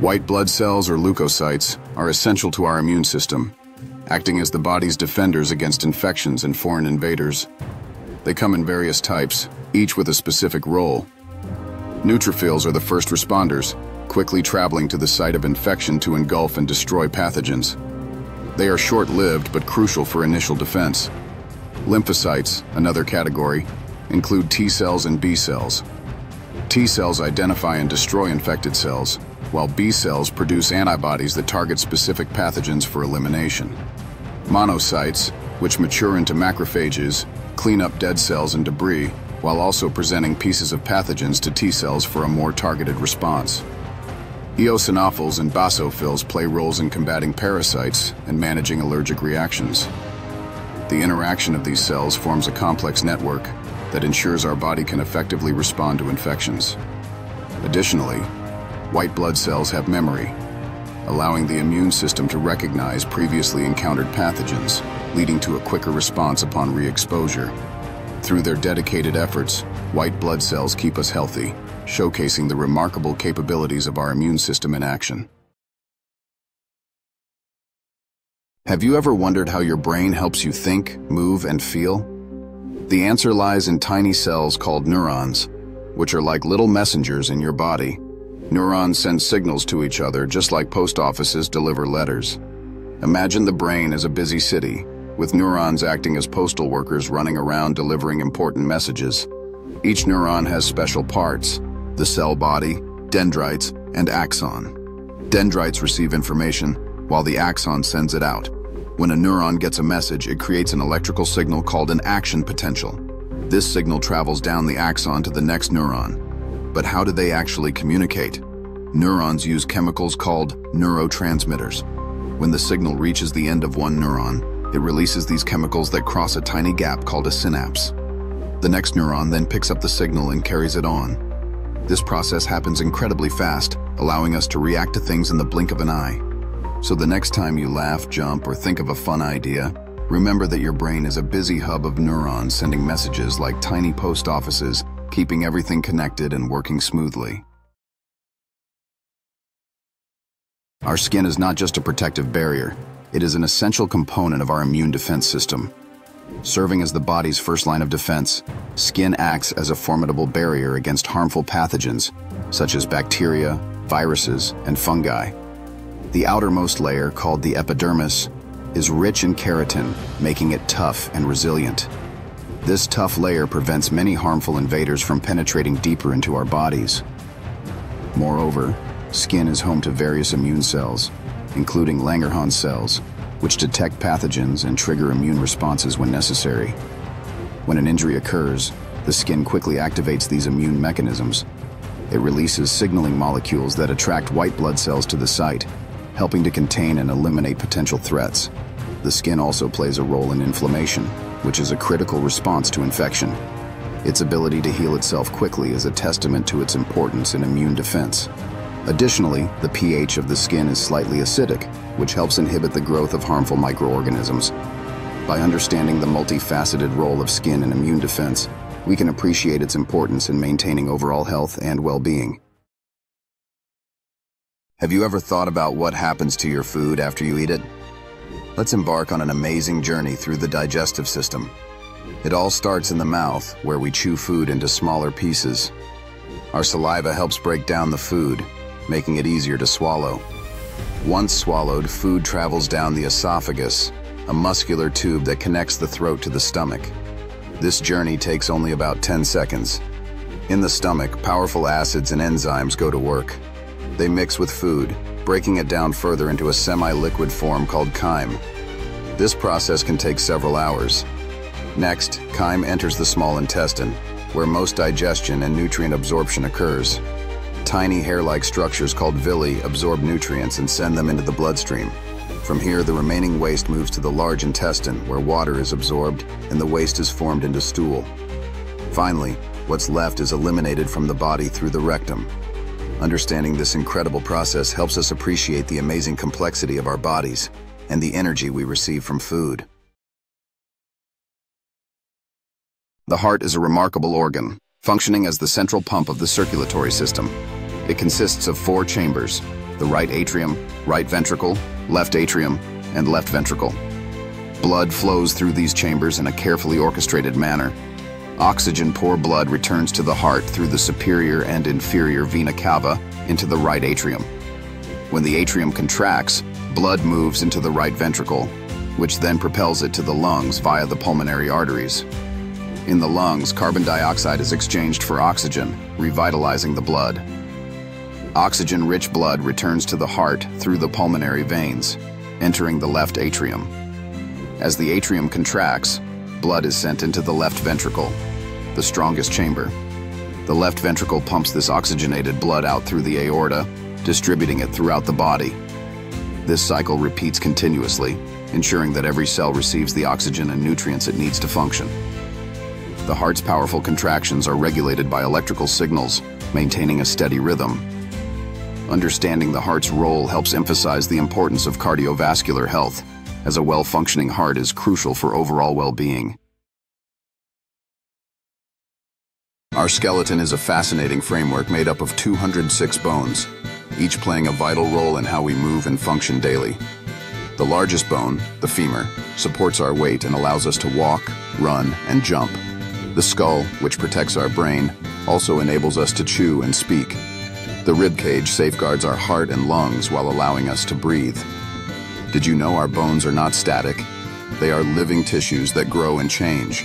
White blood cells, or leukocytes, are essential to our immune system, acting as the body's defenders against infections and foreign invaders. They come in various types, each with a specific role. Neutrophils are the first responders, quickly traveling to the site of infection to engulf and destroy pathogens. They are short-lived but crucial for initial defense. Lymphocytes, another category, include T cells and B cells. T cells identify and destroy infected cells, while B cells produce antibodies that target specific pathogens for elimination. Monocytes, which mature into macrophages, clean up dead cells and debris, while also presenting pieces of pathogens to T cells for a more targeted response. Eosinophils and basophils play roles in combating parasites and managing allergic reactions. The interaction of these cells forms a complex network that ensures our body can effectively respond to infections. Additionally, white blood cells have memory, allowing the immune system to recognize previously encountered pathogens, leading to a quicker response upon re-exposure. Through their dedicated efforts, white blood cells keep us healthy, showcasing the remarkable capabilities of our immune system in action. Have you ever wondered how your brain helps you think, move, and feel? The answer lies in tiny cells called neurons, which are like little messengers in your body. Neurons send signals to each other just like post offices deliver letters. Imagine the brain as a busy city, with neurons acting as postal workers running around delivering important messages. Each neuron has special parts: the cell body, dendrites, and axon. Dendrites receive information, while the axon sends it out. When a neuron gets a message, it creates an electrical signal called an action potential. This signal travels down the axon to the next neuron. But how do they actually communicate? Neurons use chemicals called neurotransmitters. When the signal reaches the end of one neuron, it releases these chemicals that cross a tiny gap called a synapse. The next neuron then picks up the signal and carries it on. This process happens incredibly fast, allowing us to react to things in the blink of an eye. So the next time you laugh, jump, or think of a fun idea, remember that your brain is a busy hub of neurons sending messages like tiny post offices, keeping everything connected and working smoothly. Our skin is not just a protective barrier, it is an essential component of our immune defense system. Serving as the body's first line of defense, skin acts as a formidable barrier against harmful pathogens, such as bacteria, viruses, and fungi. The outermost layer, called the epidermis, is rich in keratin, making it tough and resilient. This tough layer prevents many harmful invaders from penetrating deeper into our bodies. Moreover, skin is home to various immune cells, including Langerhans cells, which detect pathogens and trigger immune responses when necessary. When an injury occurs, the skin quickly activates these immune mechanisms. It releases signaling molecules that attract white blood cells to the site, helping to contain and eliminate potential threats. The skin also plays a role in inflammation, which is a critical response to infection. Its ability to heal itself quickly is a testament to its importance in immune defense. Additionally, the pH of the skin is slightly acidic, which helps inhibit the growth of harmful microorganisms. By understanding the multifaceted role of skin in immune defense, we can appreciate its importance in maintaining overall health and well-being. Have you ever thought about what happens to your food after you eat it? Let's embark on an amazing journey through the digestive system. It all starts in the mouth, where we chew food into smaller pieces. Our saliva helps break down the food, making it easier to swallow. Once swallowed, food travels down the esophagus, a muscular tube that connects the throat to the stomach. This journey takes only about 10 seconds. In the stomach, powerful acids and enzymes go to work. They mix with food, breaking it down further into a semi-liquid form called chyme. This process can take several hours. Next, chyme enters the small intestine, where most digestion and nutrient absorption occurs. Tiny hair-like structures called villi absorb nutrients and send them into the bloodstream. From here, the remaining waste moves to the large intestine, where water is absorbed and the waste is formed into stool. Finally, what's left is eliminated from the body through the rectum. Understanding this incredible process helps us appreciate the amazing complexity of our bodies and the energy we receive from food. The heart is a remarkable organ, functioning as the central pump of the circulatory system. It consists of 4 chambers: the right atrium, right ventricle, left atrium, and left ventricle. Blood flows through these chambers in a carefully orchestrated manner. Oxygen-poor blood returns to the heart through the superior and inferior vena cava into the right atrium. When the atrium contracts, blood moves into the right ventricle, which then propels it to the lungs via the pulmonary arteries. In the lungs, carbon dioxide is exchanged for oxygen, revitalizing the blood. Oxygen-rich blood returns to the heart through the pulmonary veins, entering the left atrium. As the atrium contracts, blood is sent into the left ventricle, the strongest chamber. The left ventricle pumps this oxygenated blood out through the aorta, distributing it throughout the body. This cycle repeats continuously, ensuring that every cell receives the oxygen and nutrients it needs to function. The heart's powerful contractions are regulated by electrical signals, maintaining a steady rhythm. Understanding the heart's role helps emphasize the importance of cardiovascular health, as a well-functioning heart is crucial for overall well-being. Our skeleton is a fascinating framework made up of 206 bones, each playing a vital role in how we move and function daily. The largest bone, the femur, supports our weight and allows us to walk, run, and jump. The skull, which protects our brain, also enables us to chew and speak. The rib cage safeguards our heart and lungs while allowing us to breathe. Did you know our bones are not static? They are living tissues that grow and change.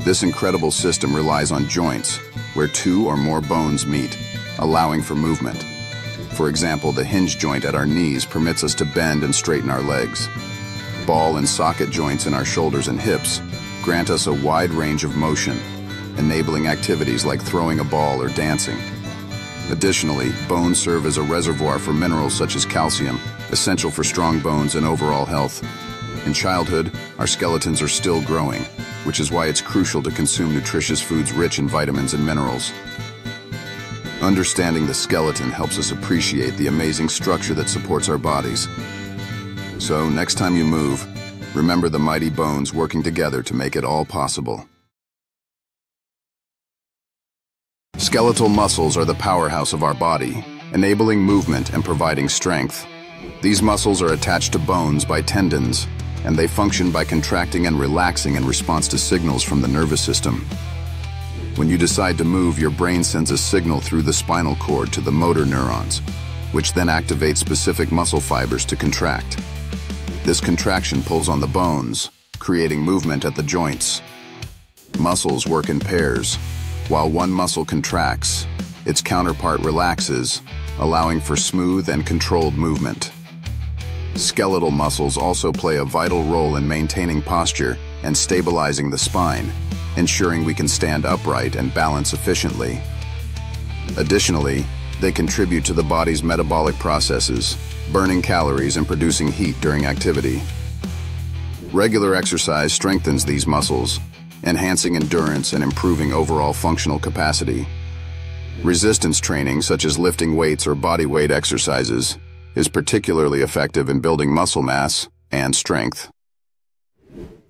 This incredible system relies on joints, where two or more bones meet, allowing for movement. For example, the hinge joint at our knees permits us to bend and straighten our legs. Ball and socket joints in our shoulders and hips grant us a wide range of motion, enabling activities like throwing a ball or dancing. Additionally, bones serve as a reservoir for minerals such as calcium, essential for strong bones and overall health. In childhood, our skeletons are still growing, which is why it's crucial to consume nutritious foods rich in vitamins and minerals. Understanding the skeleton helps us appreciate the amazing structure that supports our bodies. So, next time you move, remember the mighty bones working together to make it all possible. Skeletal muscles are the powerhouse of our body, enabling movement and providing strength. These muscles are attached to bones by tendons, and they function by contracting and relaxing in response to signals from the nervous system. When you decide to move, your brain sends a signal through the spinal cord to the motor neurons, which then activate specific muscle fibers to contract. This contraction pulls on the bones, creating movement at the joints. Muscles work in pairs. While one muscle contracts, its counterpart relaxes, allowing for smooth and controlled movement. Skeletal muscles also play a vital role in maintaining posture and stabilizing the spine, ensuring we can stand upright and balance efficiently. Additionally, they contribute to the body's metabolic processes, burning calories and producing heat during activity. Regular exercise strengthens these muscles, enhancing endurance and improving overall functional capacity. Resistance training, such as lifting weights or body weight exercises, is particularly effective in building muscle mass and strength.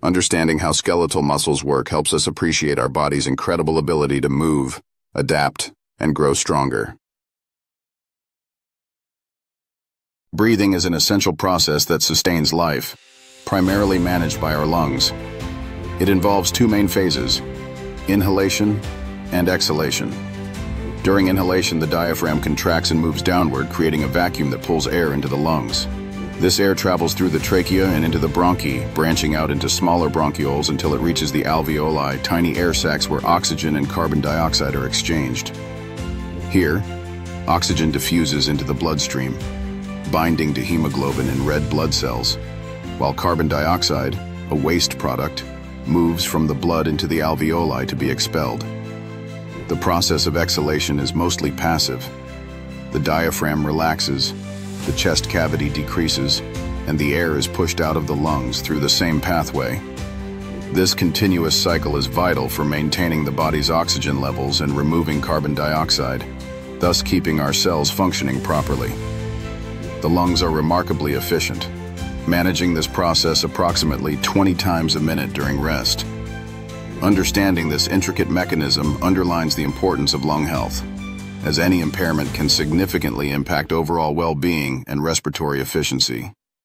Understanding how skeletal muscles work helps us appreciate our body's incredible ability to move, adapt, and grow stronger. Breathing is an essential process that sustains life, primarily managed by our lungs. It involves two main phases: inhalation and exhalation. During inhalation, the diaphragm contracts and moves downward, creating a vacuum that pulls air into the lungs. This air travels through the trachea and into the bronchi, branching out into smaller bronchioles until it reaches the alveoli, tiny air sacs where oxygen and carbon dioxide are exchanged. Here, oxygen diffuses into the bloodstream, binding to hemoglobin in red blood cells, while carbon dioxide, a waste product, moves from the blood into the alveoli to be expelled. The process of exhalation is mostly passive. The diaphragm relaxes, the chest cavity decreases, and the air is pushed out of the lungs through the same pathway. This continuous cycle is vital for maintaining the body's oxygen levels and removing carbon dioxide, thus keeping our cells functioning properly. The lungs are remarkably efficient, managing this process approximately 20 times a minute during rest. Understanding this intricate mechanism underlines the importance of lung health, as any impairment can significantly impact overall well-being and respiratory efficiency.